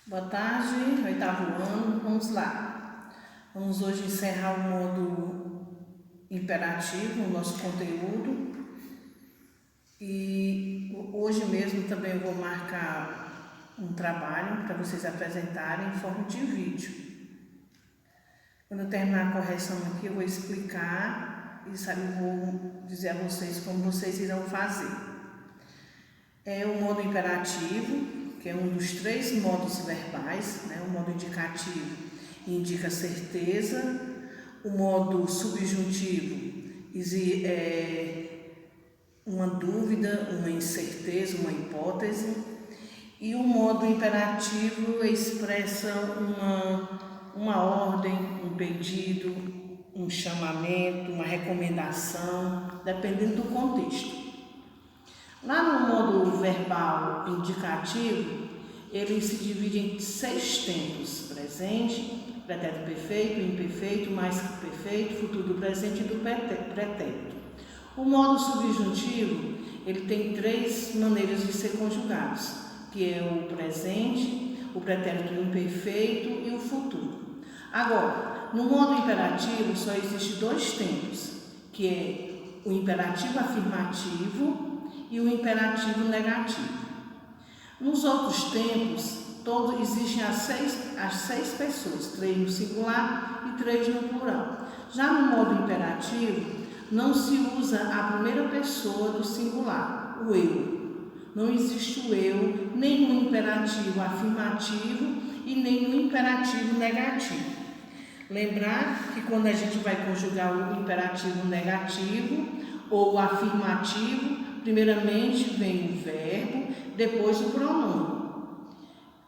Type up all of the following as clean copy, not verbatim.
Boa tarde, oitavo ano, vamos lá. Vamos hoje encerrar o modo imperativo, o nosso conteúdo. E hoje mesmo também eu vou marcar um trabalho para vocês apresentarem em forma de vídeo. Quando eu terminar a correção aqui, eu vou explicar e vou dizer a vocês como vocês irão fazer. É o modo imperativo, que é um dos 3 modos verbais, né? O modo indicativo indica certeza, o modo subjuntivo uma dúvida, uma incerteza, uma hipótese, e o modo imperativo expressa uma ordem, um pedido, um chamamento, uma recomendação, dependendo do contexto. Lá no modo verbal indicativo, ele se divide em 6 tempos: presente, pretérito perfeito, imperfeito, mais que perfeito, futuro do presente e do pretérito. O modo subjuntivo, ele tem 3 maneiras de ser conjugados, que é o presente, o pretérito imperfeito e o futuro. Agora, no modo imperativo só existe 2 tempos, que é o imperativo afirmativo e o imperativo negativo. Nos outros tempos, existem as seis pessoas, 3 no singular e 3 no plural. Já no modo imperativo, não se usa a primeira pessoa do singular, o eu. Não existe o eu, nem no imperativo afirmativo e nem no imperativo negativo. Lembrar que quando a gente vai conjugar o imperativo negativo ou afirmativo, primeiramente vem o verbo, depois o pronome.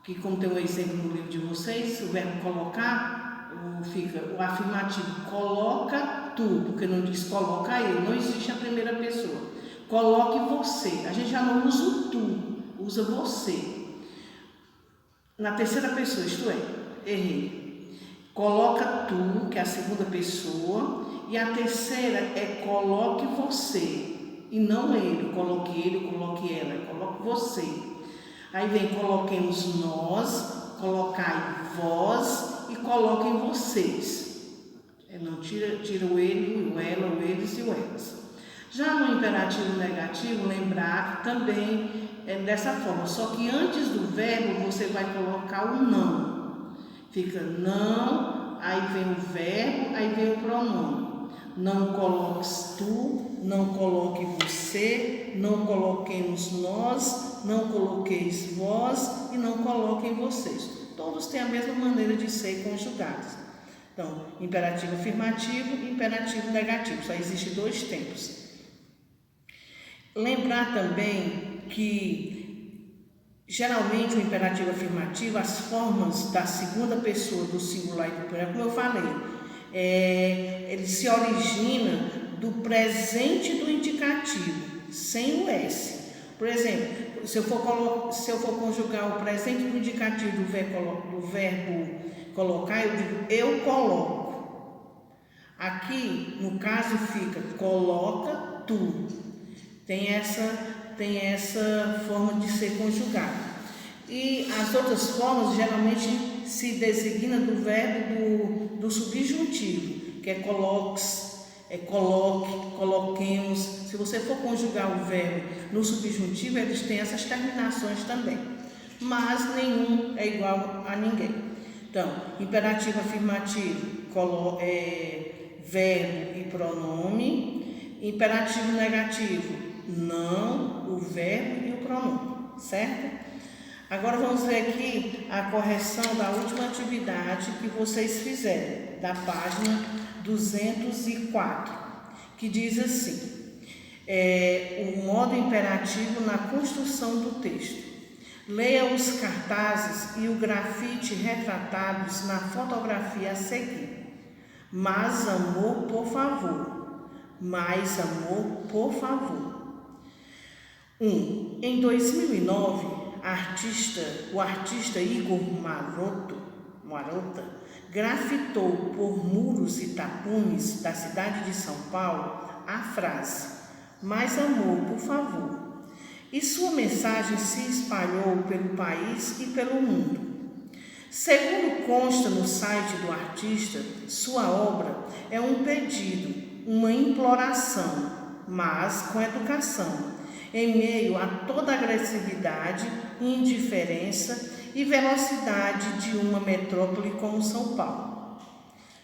Que como tem um exemplo no livro de vocês, o verbo colocar, fica o afirmativo coloca tu, porque não diz coloca eu, não existe a primeira pessoa. Coloque você, a gente já não usa o tu, usa você. Na terceira pessoa, isto é, errei. Coloca tu, que é a segunda pessoa, e a terceira é coloque você. E não ele, coloque ela, coloque você. Aí vem coloquemos nós, colocai vós e coloquem vocês. Não tira o ele, o ela, o eles e o elas. Já no imperativo negativo, lembrar que também é dessa forma, só que antes do verbo você vai colocar o não. Fica não, aí vem o verbo, aí vem o pronome. Não coloques tu, não coloque você, não coloquemos nós, não coloqueis vós e não coloquem vocês. Todos têm a mesma maneira de ser conjugados. Então, imperativo afirmativo e imperativo negativo, só existem 2 tempos. Lembrar também que, geralmente, o imperativo afirmativo, as formas da segunda pessoa do singular e do plural, como eu falei, ele se origina do presente do indicativo, sem o S. Por exemplo, se eu for conjugar o presente do indicativo do verbo colocar, eu digo eu coloco. Aqui, no caso, fica coloca tu. Tem essa forma de ser conjugado. E as outras formas geralmente se designa do verbo do subjuntivo, que é coloques, coloque, coloquemos. Se você for conjugar o verbo no subjuntivo, eles têm essas terminações também, mas nenhum é igual a ninguém. Então, imperativo afirmativo, verbo e pronome. Imperativo negativo, não, o verbo e o pronome, certo? Agora vamos ver aqui a correção da última atividade que vocês fizeram, da página 204, que diz assim, o modo imperativo na construção do texto. Leia os cartazes e o grafite retratados na fotografia a seguir. Mais amor, por favor. Mais amor, por favor. 1. Em 2009, o artista Igor Marota grafitou por muros e tapumes da cidade de São Paulo a frase mais amor, por favor. E sua mensagem se espalhou pelo país e pelo mundo. Segundo consta no site do artista, sua obra é um pedido, uma imploração, mas com educação, em meio a toda a agressividade, indiferença e velocidade de uma metrópole como São Paulo.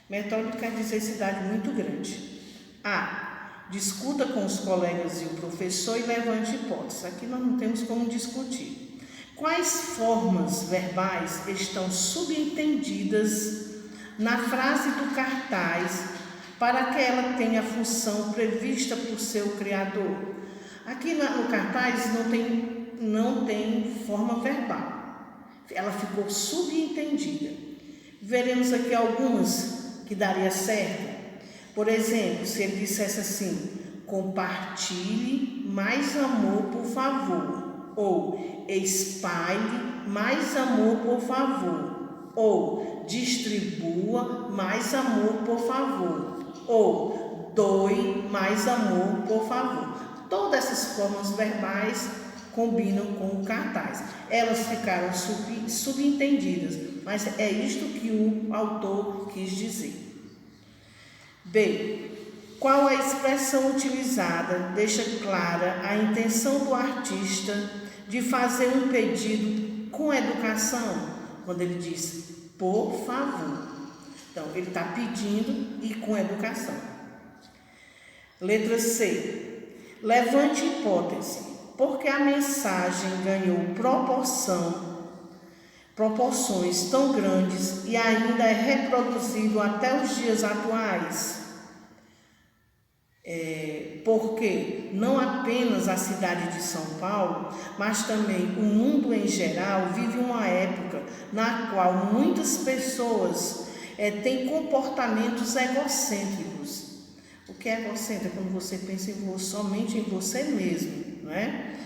Metrópole quer dizer cidade muito grande. Discuta com os colegas e o professor e levante hipóteses. Aqui nós não temos como discutir. Quais formas verbais estão subentendidas na frase do cartaz para que ela tenha a função prevista por seu criador? Aqui no cartaz não tem forma verbal. Ela ficou subentendida. Veremos aqui algumas que daria certo. Por exemplo, se ele dissesse assim: compartilhe mais amor, por favor. Ou espalhe mais amor, por favor. Ou distribua mais amor, por favor. Ou doe mais amor, por favor. Todas essas formas verbais combinam com o cartaz. Elas ficaram subentendidas, mas é isto que o autor quis dizer. B. Qual a expressão utilizada deixa clara a intenção do artista de fazer um pedido com educação, quando ele diz por favor. Então, ele está pedindo e com educação. Letra C. Levante hipótese, porque a mensagem ganhou proporções tão grandes e ainda é reproduzido até os dias atuais. Porque não apenas a cidade de São Paulo, mas também o mundo em geral vive uma época na qual muitas pessoas têm comportamentos egocêntricos. O que é egocêntrico? Quando você pensa somente em você mesmo, não é?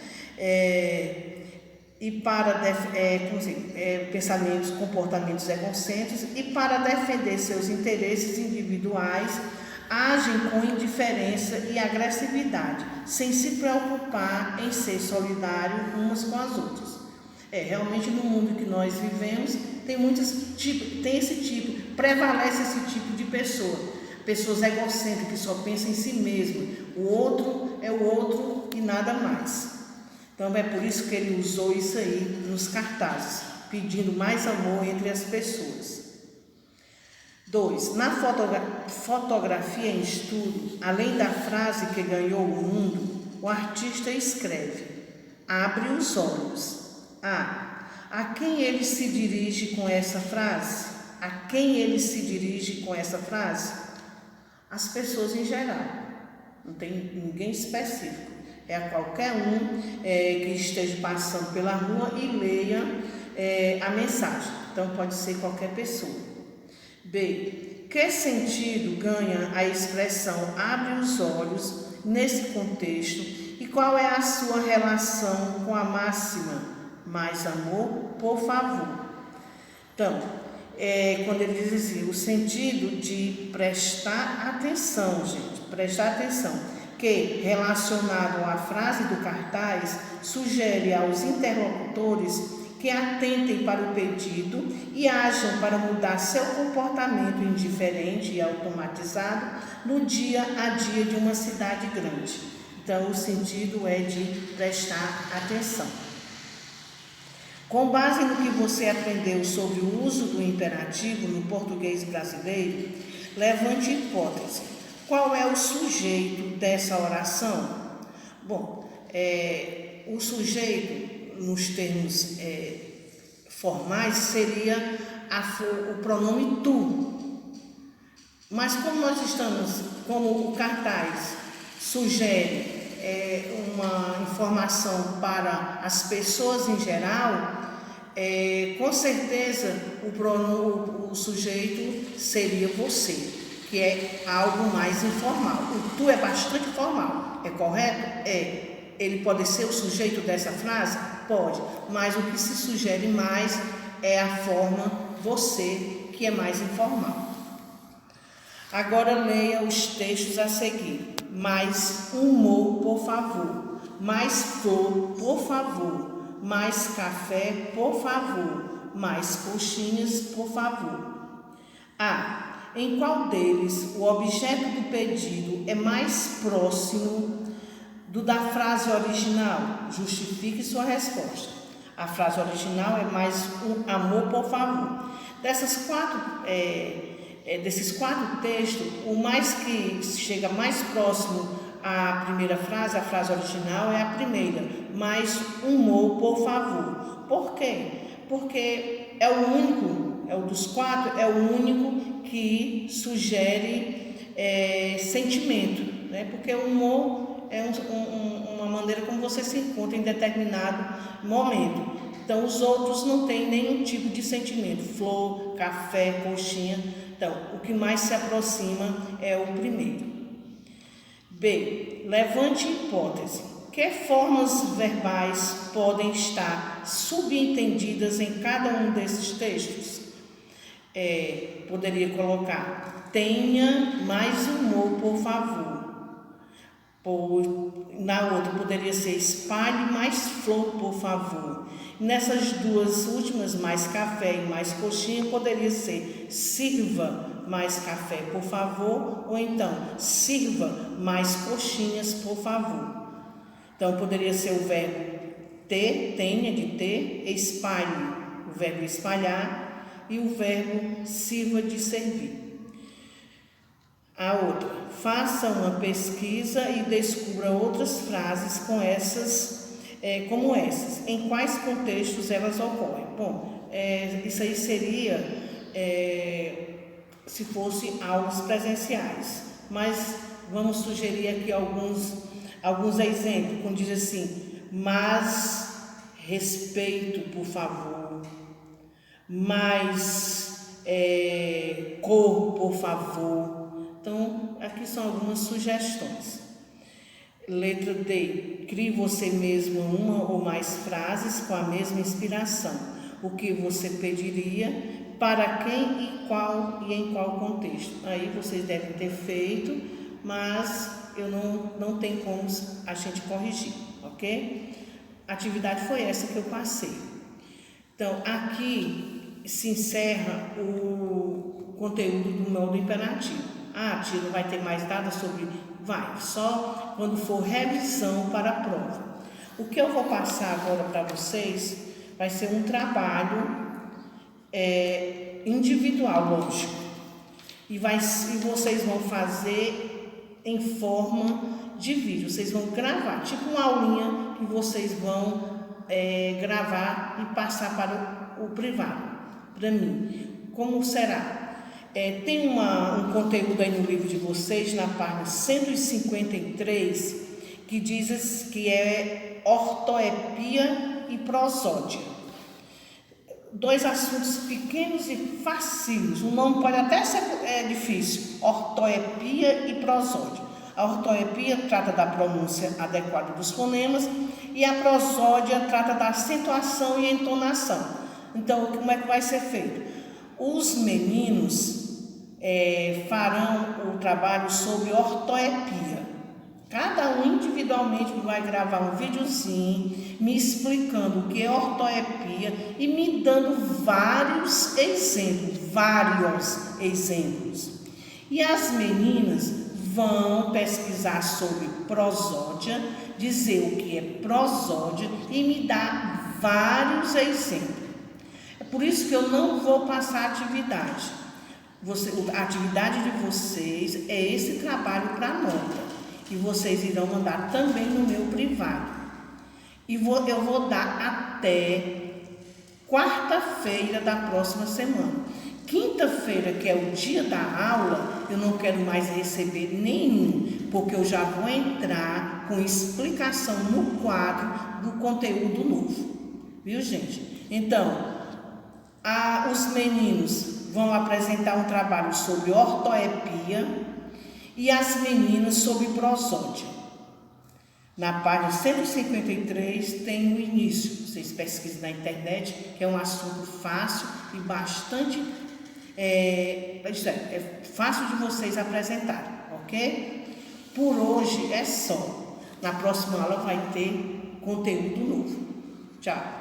Pensamentos, comportamentos egocêntricos, e para defender seus interesses individuais, agem com indiferença e agressividade, sem se preocupar em ser solidário umas com as outras. Realmente no mundo que nós vivemos prevalece esse tipo de pessoas egocêntricas que só pensam em si mesmo. O outro é o outro e nada mais. Então é por isso que ele usou isso aí nos cartazes, pedindo mais amor entre as pessoas. 2. Na fotografia em estudo, além da frase que ganhou o mundo, o artista escreve: abre os olhos. A quem ele se dirige com essa frase? A quem ele se dirige com essa frase? As pessoas em geral. Não tem ninguém específico. É a qualquer um que esteja passando pela rua e leia a mensagem. Então pode ser qualquer pessoa. B. Que sentido ganha a expressão abre os olhos nesse contexto e qual é a sua relação com a máxima mais amor, por favor? Então, quando ele diz assim, o sentido de prestar atenção, que relacionado à frase do cartaz sugere aos interlocutores que atentem para o pedido e ajam para mudar seu comportamento indiferente e automatizado no dia a dia de uma cidade grande. Então, o sentido é de prestar atenção. Com base no que você aprendeu sobre o uso do imperativo no português brasileiro, levante hipótese. Qual é o sujeito dessa oração? Bom, o sujeito, nos termos formais, seria o pronome tu. Mas como o cartaz sugere uma informação para as pessoas em geral, com certeza o sujeito seria você, que é algo mais informal. O tu é bastante formal, é correto? Ele pode ser o sujeito dessa frase? Pode, mas o que se sugere mais é a forma você, que é mais informal. Agora leia os textos a seguir. Mais humor, por favor. Mais flor, por favor. mais café, por favor. Mais coxinhas, por favor. A. Em qual deles o objeto do pedido é mais próximo do da frase original? Justifique sua resposta. A frase original é mais um amor, por favor. Desses quatro textos, o mais que chega mais próximo à primeira frase, a frase original, é a primeira, mais humor, por favor. Por quê? Porque é o único, dos quatro, é o único que sugere sentimento, né? Porque o humor é uma maneira como você se encontra em determinado momento. Então, os outros não têm nenhum tipo de sentimento. Flor, café, coxinha. Então, o que mais se aproxima é o primeiro. B. Levante hipótese. Que formas verbais podem estar subentendidas em cada um desses textos? Poderia colocar: tenha mais humor, por favor. Na outra poderia ser: espalhe mais flor, por favor. Nessas duas últimas, mais café e mais coxinha, poderia ser: sirva mais café, por favor, ou então sirva mais coxinhas, por favor. Então poderia ser o verbo ter, tenha, de ter, espalhe, o verbo espalhar, e o verbo sirva, de servir. A outra: faça uma pesquisa e descubra outras frases como essas. Em quais contextos elas ocorrem? Bom, isso aí seria se fosse aulas presenciais, mas vamos sugerir aqui alguns exemplos, como diz assim: mais respeito, por favor, mais cor, por favor. Então, aqui são algumas sugestões. Letra D. Crie você mesmo uma ou mais frases com a mesma inspiração. O que você pediria, para quem e em qual contexto. Aí vocês devem ter feito, mas eu não tem como a gente corrigir, ok? A atividade foi essa que eu passei. Então, aqui se encerra o conteúdo do modo imperativo. Tia, não vai ter mais nada sobre... Vai, só quando for revisão para a prova. O que eu vou passar agora para vocês vai ser um trabalho individual, lógico. E vocês vão fazer em forma de vídeo. Vocês vão gravar, tipo uma aulinha que vocês vão gravar e passar para o privado, para mim. Como será? Tem um conteúdo aí no livro de vocês, na página 153, que diz que é ortoepia e prosódia. Dois assuntos pequenos e facinhos. O nome pode até ser difícil: ortoepia e prosódia. A ortoepia trata da pronúncia adequada dos fonemas e a prosódia trata da acentuação e entonação. Então, como é que vai ser feito? Os meninos farão o trabalho sobre ortoepia. Cada um individualmente vai gravar um videozinho me explicando o que é ortoepia e me dando vários exemplos. E as meninas vão pesquisar sobre prosódia, dizer o que é prosódia e me dar vários exemplos. É por isso que eu não vou passar a atividade. A atividade de vocês é esse trabalho para nota. E vocês irão mandar também no meu privado. E eu vou dar até quarta-feira da próxima semana. Quinta-feira, que é o dia da aula, eu não quero mais receber nenhum, porque eu já vou entrar com explicação no quadro do conteúdo novo. Viu, gente? Então, os meninos vão apresentar um trabalho sobre ortoepia e as meninas sobre prosódia. Na página 153 tem o início. Vocês pesquisem na internet, que é um assunto fácil e bastante fácil de vocês apresentarem, ok? Por hoje é só. Na próxima aula vai ter conteúdo novo. Tchau.